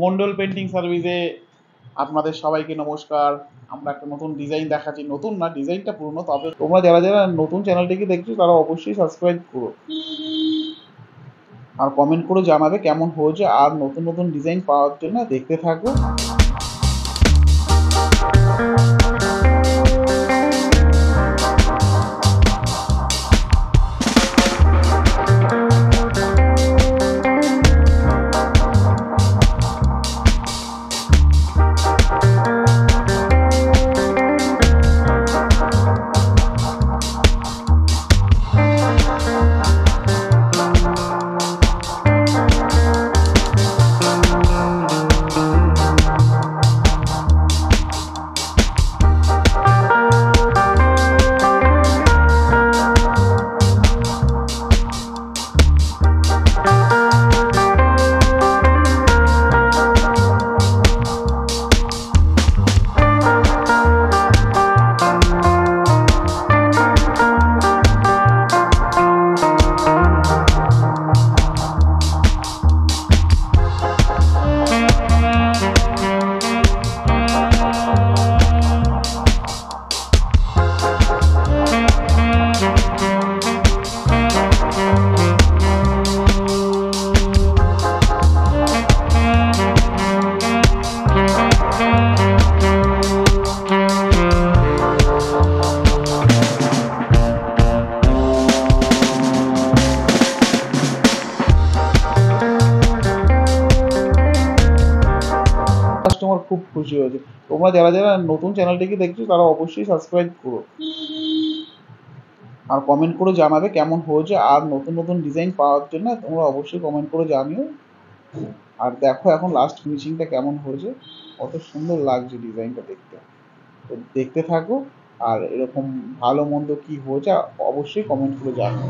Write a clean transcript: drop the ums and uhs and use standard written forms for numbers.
Mondal painting সার্ভিসে আপনাদের সবাইকে নমস্কার। আমরা একটা নতুন ডিজাইন দেখাচ্ছি, নতুন না, ডিজাইনটা পুরনো, তবে তোমরা যারা যারা নতুন চ্যানেলটিকে দেখছো তারা অবশ্যই সাবস্ক্রাইব করো আর কমেন্ট করে জানাবে কেমন হয়েছে। আর নতুন নতুন ডিজাইন পাওয়ার জন্য দেখতে থাকো। কাস্টমার খুব খুশি হয়েছে। তোমরা যারা যারা নতুন চ্যানেলটিকে দেখছো তারা অবশ্যই সাবস্ক্রাইব করো আর কমেন্ট করে জানাবে কেমন হয়েছে। আর নতুন নতুন ডিজাইন পাওয়ার জন্য তোমরা অবশ্যই কমেন্ট করে জানিও। আর দেখো এখন লাস্ট ফিনিশিংটা কেমন হয়েছে, কত সুন্দর লাগছে ডিজাইনটা দেখতে। তো দেখতে থাকো আর এরকম ভালো মন্দ কি হয়েছে অবশ্যই কমেন্ট করে জানিও।